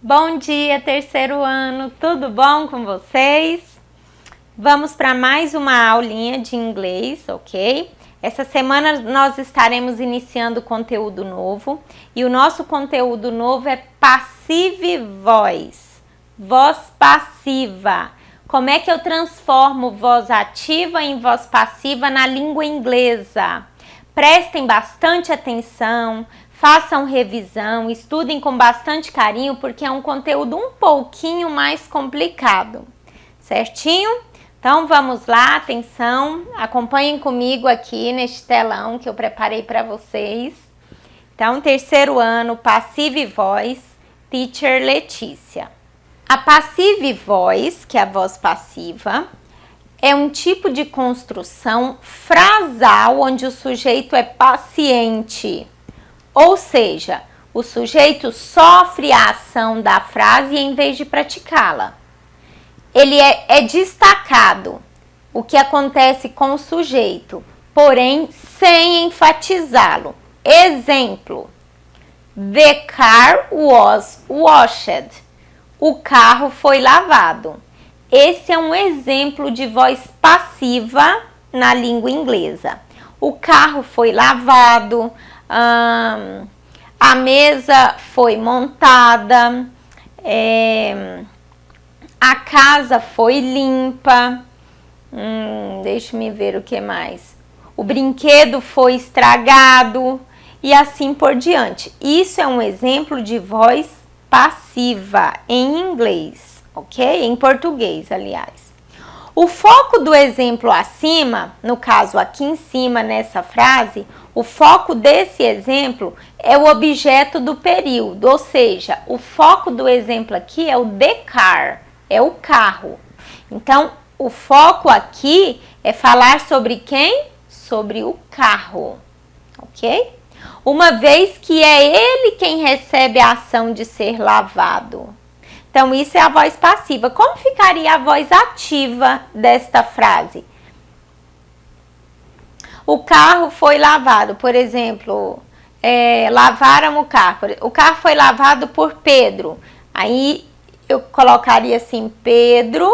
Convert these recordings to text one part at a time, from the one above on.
Bom dia, terceiro ano, tudo bom com vocês? Vamos para mais uma aulinha de inglês, ok? Essa semana nós estaremos iniciando conteúdo novo e o nosso conteúdo novo é Passive Voice, voz passiva. Como é que eu transformo voz ativa em voz passiva na língua inglesa? Prestem bastante atenção, façam revisão, estudem com bastante carinho, porque é um conteúdo um pouquinho mais complicado, certinho? Então vamos lá, atenção, acompanhem comigo aqui neste telão que eu preparei para vocês. Então, terceiro ano, Passive Voice, Teacher Letícia. A Passive Voice, que é a voz passiva, é um tipo de construção frasal onde o sujeito é paciente. Ou seja, o sujeito sofre a ação da frase em vez de praticá-la. Ele é destacado o que acontece com o sujeito, porém sem enfatizá-lo. Exemplo: The car was washed. O carro foi lavado. Esse é um exemplo de voz passiva na língua inglesa. O carro foi lavado. A mesa foi montada, a casa foi limpa, deixa-me ver o que mais. O brinquedo foi estragado e assim por diante. Isso é um exemplo de voz passiva em inglês, ok? Em português, aliás. O foco do exemplo acima, no caso aqui em cima nessa frase, o foco desse exemplo é o objeto do período, ou seja, o foco do exemplo aqui é o the car, é o carro. Então, o foco aqui é falar sobre quem? Sobre o carro, ok? Uma vez que é ele quem recebe a ação de ser lavado. Então, isso é a voz passiva. Como ficaria a voz ativa desta frase? O carro foi lavado, por exemplo, lavaram o carro. O carro foi lavado por Pedro. Aí eu colocaria assim: Pedro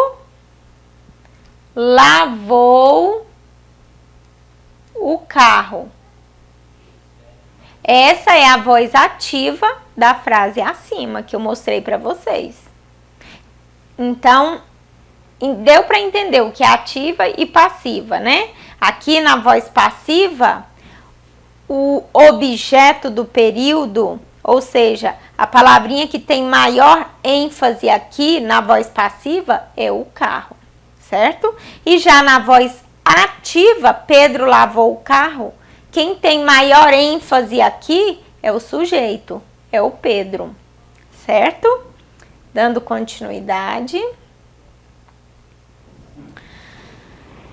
lavou o carro. Essa é a voz ativa da frase acima que eu mostrei para vocês. Então, deu para entender o que é ativa e passiva, né? Aqui na voz passiva, o objeto do período, ou seja, a palavrinha que tem maior ênfase aqui na voz passiva é o carro, certo? E já na voz ativa, Pedro lavou o carro, quem tem maior ênfase aqui é o sujeito, é o Pedro, certo? Dando continuidade.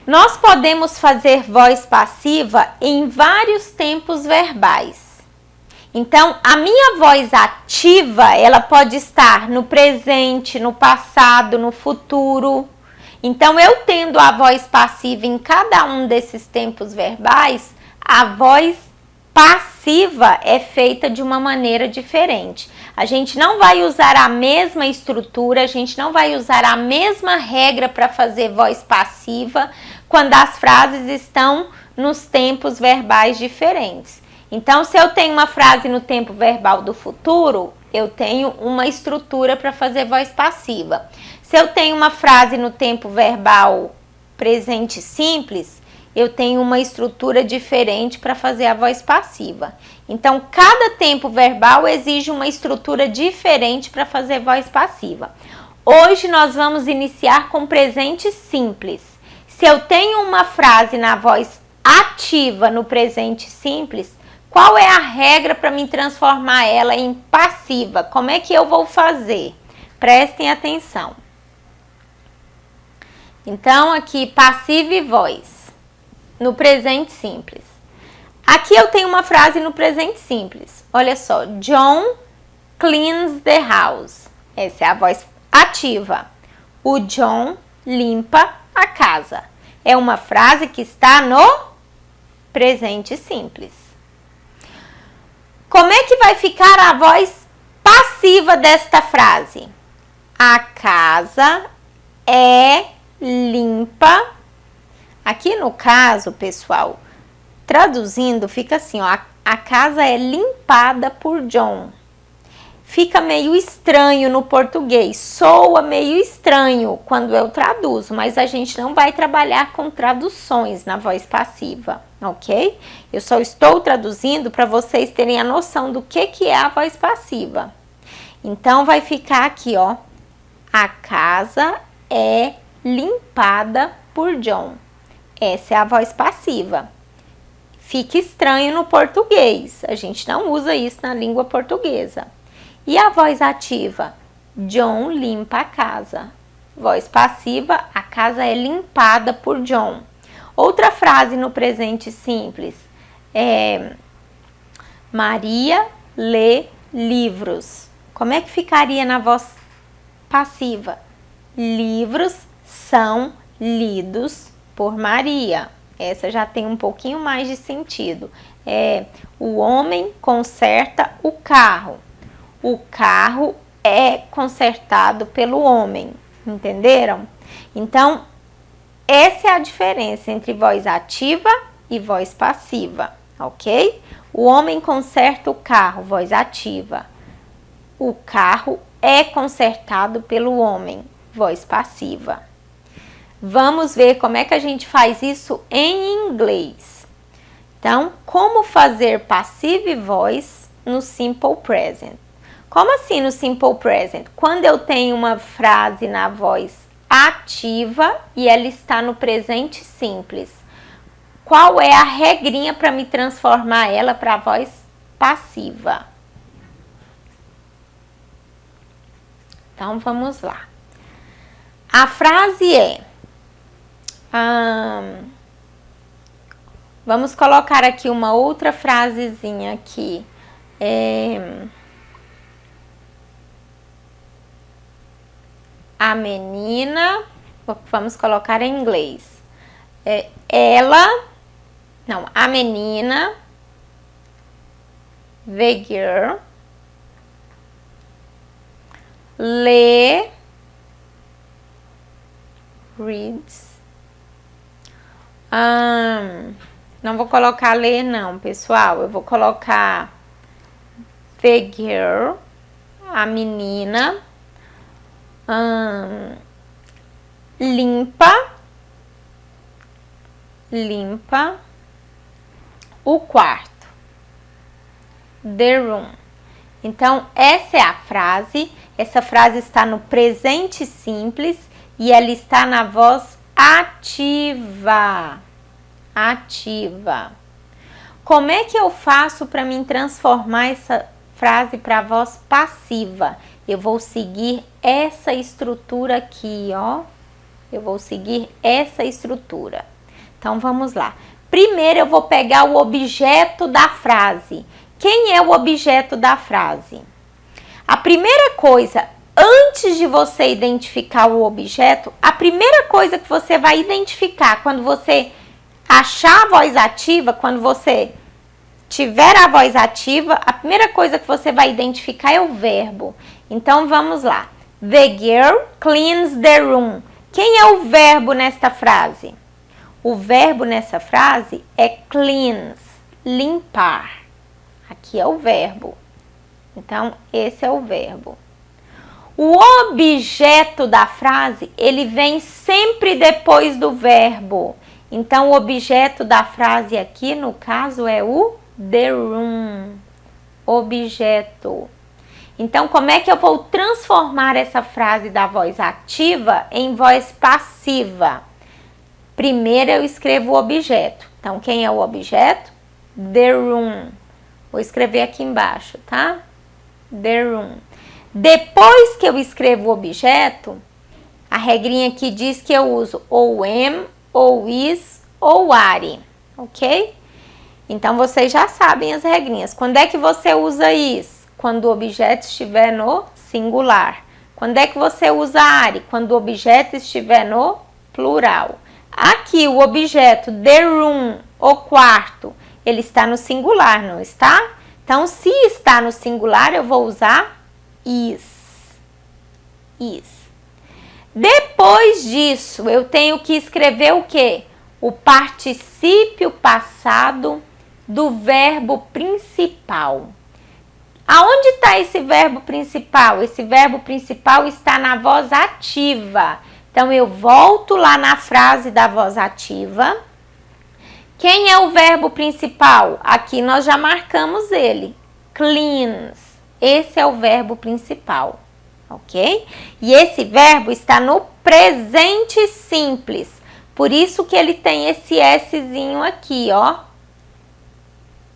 Nós podemos fazer voz passiva em vários tempos verbais. Então, a minha voz ativa, ela pode estar no presente, no passado, no futuro. Então, eu tendo a voz passiva em cada um desses tempos verbais, a voz passiva é feita de uma maneira diferente. A gente não vai usar a mesma estrutura, a gente não vai usar a mesma regra para fazer voz passiva quando as frases estão nos tempos verbais diferentes. Então, se eu tenho uma frase no tempo verbal do futuro, eu tenho uma estrutura para fazer voz passiva. Se eu tenho uma frase no tempo verbal presente simples, eu tenho uma estrutura diferente para fazer a voz passiva. Então, cada tempo verbal exige uma estrutura diferente para fazer voz passiva. Hoje nós vamos iniciar com presente simples. Se eu tenho uma frase na voz ativa no presente simples, qual é a regra para me transformar ela em passiva? Como é que eu vou fazer? Prestem atenção. Então, aqui, passive voice. No presente simples. Aqui eu tenho uma frase no presente simples. Olha só. John cleans the house. Essa é a voz ativa. O John limpa a casa. É uma frase que está no presente simples. Como é que vai ficar a voz passiva desta frase. A casa é limpa. Aqui no caso, pessoal, traduzindo, fica assim, ó, a casa é limpada por John. Fica meio estranho no português, soa meio estranho quando eu traduzo, mas a gente não vai trabalhar com traduções na voz passiva, ok? Eu só estou traduzindo para vocês terem a noção do que é a voz passiva. Então, vai ficar aqui, ó, a casa é limpada por John. Essa é a voz passiva. Fica estranho no português, a gente não usa isso na língua portuguesa. E a voz ativa? John limpa a casa. Voz passiva, a casa é limpada por John. Outra frase no presente simples é Maria lê livros. Como é que ficaria na voz passiva? Livros são lidos por Maria. Essa já tem um pouquinho mais de sentido. O homem conserta o carro. O carro é consertado pelo homem. Entenderam? Então, essa é a diferença entre voz ativa e voz passiva, ok? O homem conserta o carro, voz ativa. O carro é consertado pelo homem, voz passiva. Vamos ver como é que a gente faz isso em inglês. Então, como fazer passive voice no simple present? Como assim no simple present? Quando eu tenho uma frase na voz ativa e ela está no presente simples. Qual é a regrinha para me transformar ela para a voz passiva? Então, vamos lá. A frase é... vamos colocar aqui uma outra frasezinha aqui. A menina... Vamos colocar em inglês. A menina... The girl... reads. Não vou colocar ler não, pessoal. Eu vou colocar the girl, a menina, limpa o quarto. The room. Então, essa é a frase. Essa frase está no presente simples e ela está na voz ativa. Ativa. Como é que eu faço para me transformar essa frase para a voz passiva? Eu vou seguir essa estrutura aqui, ó. Eu vou seguir essa estrutura. Então, vamos lá. Primeiro, eu vou pegar o objeto da frase. Quem é o objeto da frase? A primeira coisa, antes de você identificar o objeto, a primeira coisa que você vai identificar quando você achar a voz ativa, quando você tiver a voz ativa, a primeira coisa que você vai identificar é o verbo. Então, vamos lá. The girl cleans the room. Quem é o verbo nesta frase? O verbo nessa frase é cleans, limpar. Aqui é o verbo. Então, esse é o verbo. O objeto da frase, ele vem sempre depois do verbo. Então, o objeto da frase aqui, no caso, é o the room. Objeto. Então, como é que eu vou transformar essa frase da voz ativa em voz passiva? Primeiro, eu escrevo o objeto. Então, quem é o objeto? The room. Vou escrever aqui embaixo, tá? The room. Depois que eu escrevo o objeto, a regrinha aqui diz que eu uso ou am, ou is, ou are, ok? Então, vocês já sabem as regrinhas. Quando é que você usa is? Quando o objeto estiver no singular. Quando é que você usa are? Quando o objeto estiver no plural. Aqui, o objeto the room, o quarto, ele está no singular, não está? Então, se está no singular, eu vou usar is. Depois disso, eu tenho que escrever o quê? O particípio passado do verbo principal. Aonde está esse verbo principal? Esse verbo principal está na voz ativa. Então, eu volto lá na frase da voz ativa. Quem é o verbo principal? Aqui nós já marcamos ele. Cleans. Esse é o verbo principal. Ok? E esse verbo está no presente simples. Por isso que ele tem esse Szinho aqui, ó.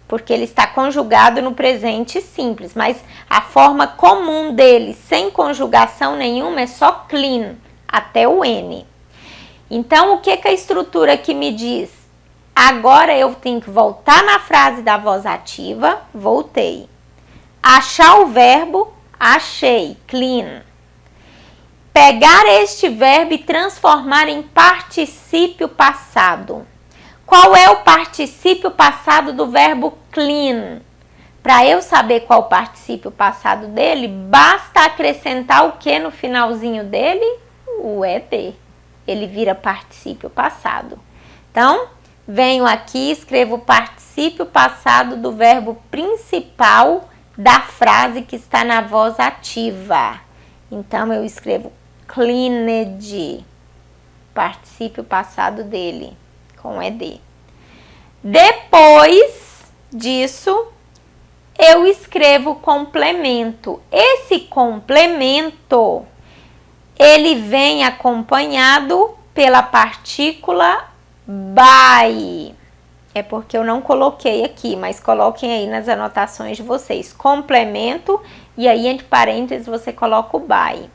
Porque ele está conjugado no presente simples. Mas a forma comum dele, sem conjugação nenhuma, é só clean, até o N. Então, o que a estrutura aqui me diz? Agora eu tenho que voltar na frase da voz ativa. Voltei. Achar o verbo. Achei, clean. Pegar este verbo e transformar em particípio passado. Qual é o particípio passado do verbo clean? Para eu saber qual o particípio passado dele, basta acrescentar o que no finalzinho dele? O ED. Ele vira particípio passado. Então, venho aqui e escrevo o particípio passado do verbo principal da frase que está na voz ativa. Então, eu escrevo cleaned, particípio passado dele, com ED. Depois disso, eu escrevo complemento. Esse complemento, ele vem acompanhado pela partícula by. É porque eu não coloquei aqui, mas coloquem aí nas anotações de vocês. Complemento, e aí entre parênteses você coloca o by.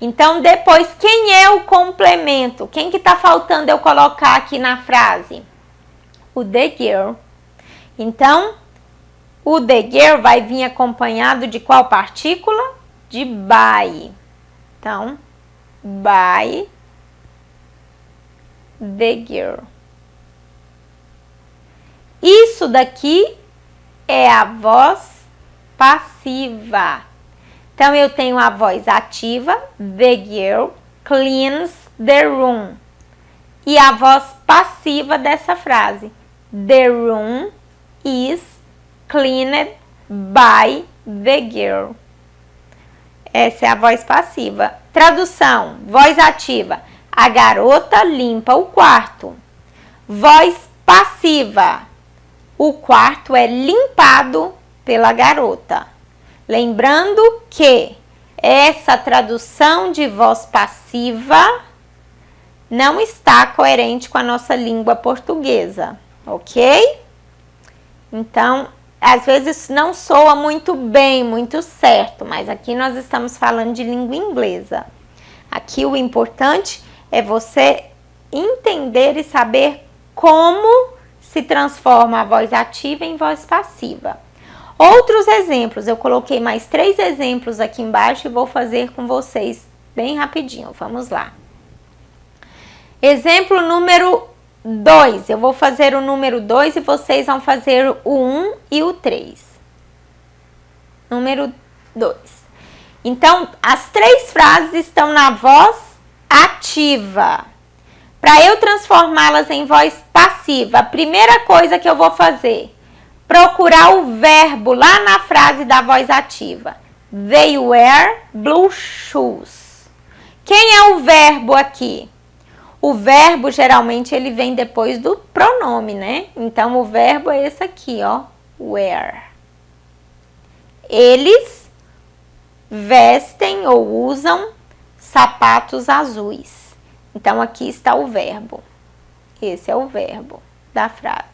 Então, depois, quem é o complemento? Quem que tá faltando eu colocar aqui na frase? O the girl. Então, o the girl vai vir acompanhado de qual partícula? De by. Então, by the girl. Isso daqui é a voz passiva. Então, eu tenho a voz ativa, the girl cleans the room. E a voz passiva dessa frase, the room is cleaned by the girl. Essa é a voz passiva. Tradução, voz ativa, a garota limpa o quarto. Voz passiva, o quarto é limpado pela garota. Lembrando que essa tradução de voz passiva não está coerente com a nossa língua portuguesa, ok? Então, às vezes não soa muito bem, muito certo, mas aqui nós estamos falando de língua inglesa. Aqui o importante é você entender e saber como se transforma a voz ativa em voz passiva. Outros exemplos, eu coloquei mais 3 exemplos aqui embaixo e vou fazer com vocês bem rapidinho. Vamos lá. Exemplo número 2. Eu vou fazer o número 2 e vocês vão fazer o 1 e o 3. Número 2. Então, as 3 frases estão na voz ativa. Para eu transformá-las em voz passiva, a primeira coisa que eu vou fazer, procurar o verbo lá na frase da voz ativa. They wear blue shoes. Quem é o verbo aqui? O verbo, geralmente, ele vem depois do pronome, né? Então, o verbo é esse aqui, ó. Wear. Eles vestem ou usam sapatos azuis. Então, aqui está o verbo. Esse é o verbo da frase.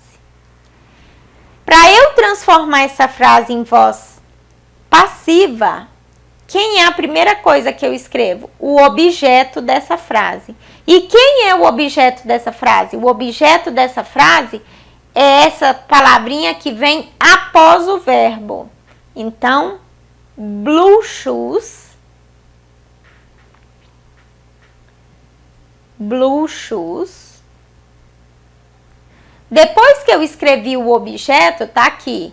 Para eu transformar essa frase em voz passiva, quem é a primeira coisa que eu escrevo? O objeto dessa frase. E quem é o objeto dessa frase? O objeto dessa frase é essa palavrinha que vem após o verbo. Então, blue shoes. Blue shoes. Depois que eu escrevi o objeto, tá aqui,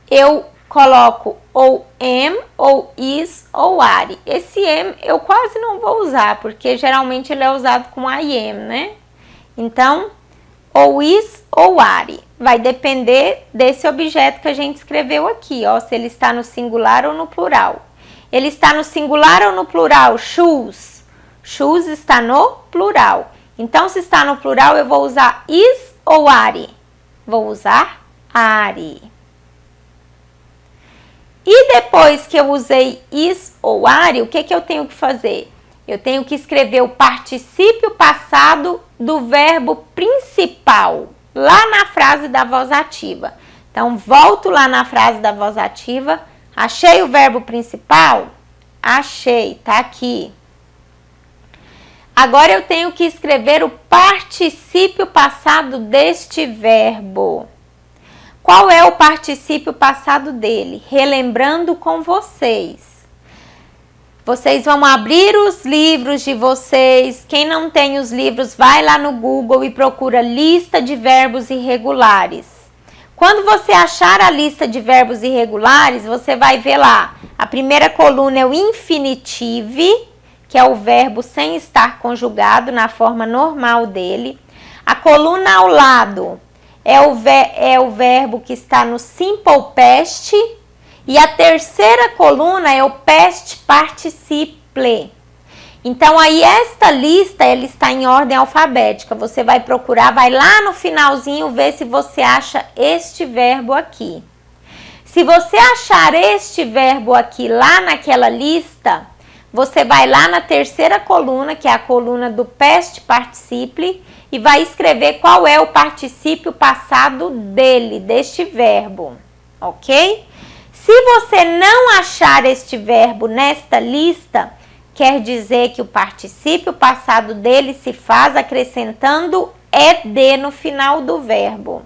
eu coloco ou am, ou is, ou are. Esse am eu quase não vou usar, porque geralmente ele é usado com I am, né? Então, ou is ou are. Vai depender desse objeto que a gente escreveu aqui, ó, se ele está no singular ou no plural. Ele está no singular ou no plural? Shoes. Shoes está no plural. Então, se está no plural, eu vou usar is ou are? Vou usar are. E depois que eu usei is ou are, o que eu tenho que fazer? Eu tenho que escrever o particípio passado do verbo principal, lá na frase da voz ativa. Então, volto lá na frase da voz ativa. Achei o verbo principal? Achei, tá aqui. Agora eu tenho que escrever o particípio passado deste verbo. Qual é o particípio passado dele? Relembrando com vocês. Vocês vão abrir os livros de vocês. Quem não tem os livros, vai lá no Google e procura lista de verbos irregulares. Quando você achar a lista de verbos irregulares, você vai ver lá. A primeira coluna é o infinitive, que é o verbo sem estar conjugado na forma normal dele. A coluna ao lado é o verbo que está no simple past. E a terceira coluna é o past participle. Então, aí esta lista, ela está em ordem alfabética. Você vai procurar, vai lá no finalzinho ver se você acha este verbo aqui. Se você achar este verbo aqui lá naquela lista, você vai lá na terceira coluna, que é a coluna do past participle, e vai escrever qual é o particípio passado dele, deste verbo, ok? Se você não achar este verbo nesta lista, quer dizer que o particípio passado dele se faz acrescentando ed no final do verbo.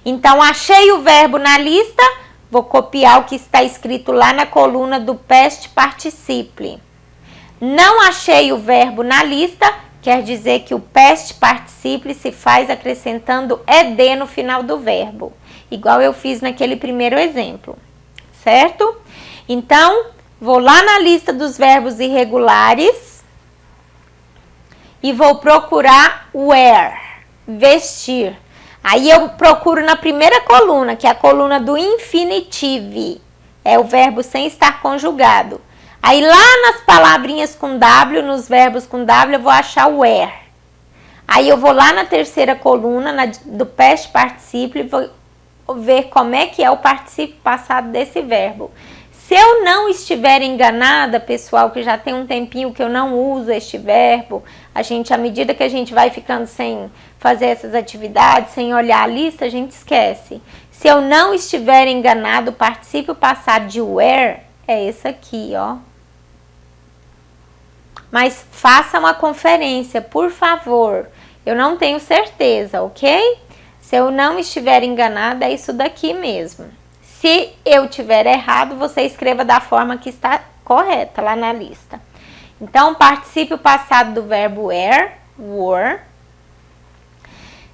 Então, achei o verbo na lista, vou copiar o que está escrito lá na coluna do past participle. Não achei o verbo na lista, quer dizer que o past participle se faz acrescentando ed no final do verbo, igual eu fiz naquele primeiro exemplo, certo? Então, vou lá na lista dos verbos irregulares e vou procurar wear, vestir. Aí eu procuro na primeira coluna, que é a coluna do infinitive, é o verbo sem estar conjugado. Aí lá nas palavrinhas com W, nos verbos com W, eu vou achar o wear. Aí eu vou lá na terceira coluna do past participle e vou ver como é que é o particípio passado desse verbo. Se eu não estiver enganada, pessoal, que já tem um tempinho que eu não uso este verbo, à medida que a gente vai ficando sem fazer essas atividades, sem olhar a lista, a gente esquece. Se eu não estiver enganado, o particípio passado de were é esse aqui, ó. Mas faça uma conferência, por favor. Eu não tenho certeza, ok? Se eu não estiver enganada, é isso daqui mesmo. Se eu tiver errado, você escreva da forma que está correta lá na lista. Então, particípio passado do verbo were.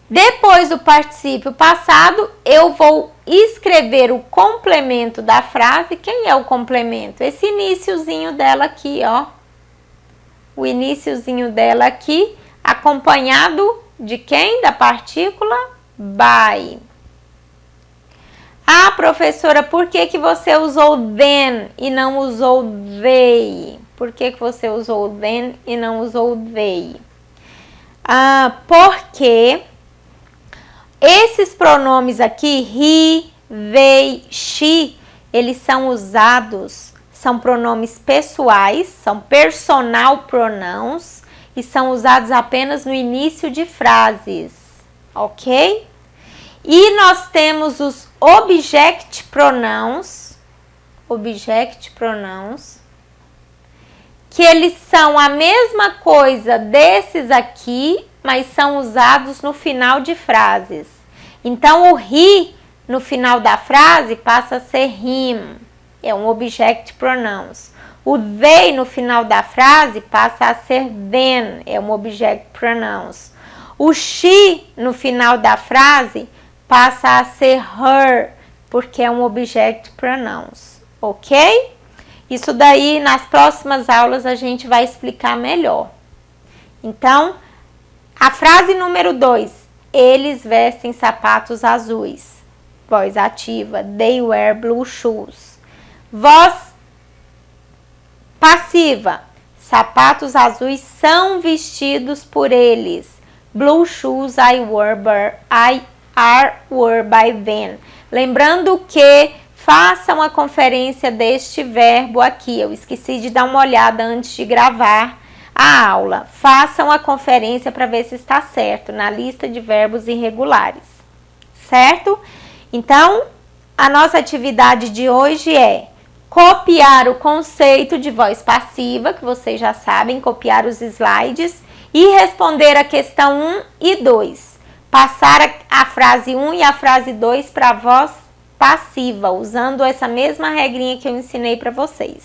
Depois do particípio passado, eu vou escrever o complemento da frase. Quem é o complemento? Esse iniciozinho dela aqui, ó. O iniciozinho dela aqui, acompanhado de quem? Da partícula by. Ah, professora, por que você usou then e não usou they? Por que você usou then e não usou they? Porque esses pronomes aqui, he, they, she, eles são usados, são pronomes pessoais, são personal pronouns e são usados apenas no início de frases, ok? E nós temos os object pronouns, que eles são a mesma coisa desses aqui, mas são usados no final de frases. Então, o he no final da frase passa a ser him, é um object pronouns. O they no final da frase passa a ser them, é um object pronouns. O she no final da frase passa a ser her, porque é um object pronouns, ok? Isso daí, nas próximas aulas, a gente vai explicar melhor. Então, a frase número 2. Eles vestem sapatos azuis. Voz ativa. They wear blue shoes. Voz passiva. Sapatos azuis são vestidos por eles. Blue shoes are worn by them. Lembrando que façam a conferência deste verbo aqui. Eu esqueci de dar uma olhada antes de gravar a aula. Façam a conferência para ver se está certo na lista de verbos irregulares. Certo? Então, a nossa atividade de hoje é copiar o conceito de voz passiva, que vocês já sabem, copiar os slides e responder a questão 1 e 2. Passar a frase 1 e a frase 2 para a voz passiva, usando essa mesma regrinha que eu ensinei para vocês.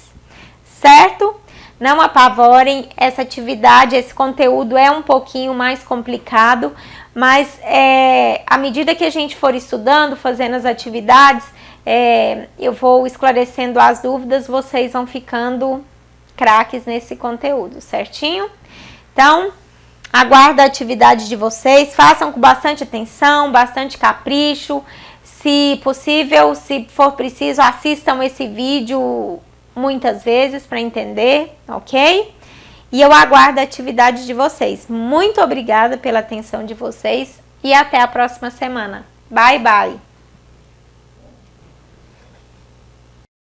Certo? Não apavorem, essa atividade, esse conteúdo é um pouquinho mais complicado, mas à medida que a gente for estudando, fazendo as atividades, eu vou esclarecendo as dúvidas, vocês vão ficando craques nesse conteúdo, certinho? Então, aguardo a atividade de vocês, façam com bastante atenção, bastante capricho. Se possível, se for preciso, assistam esse vídeo muitas vezes para entender, ok? E eu aguardo a atividade de vocês. Muito obrigada pela atenção de vocês e até a próxima semana. Bye, bye!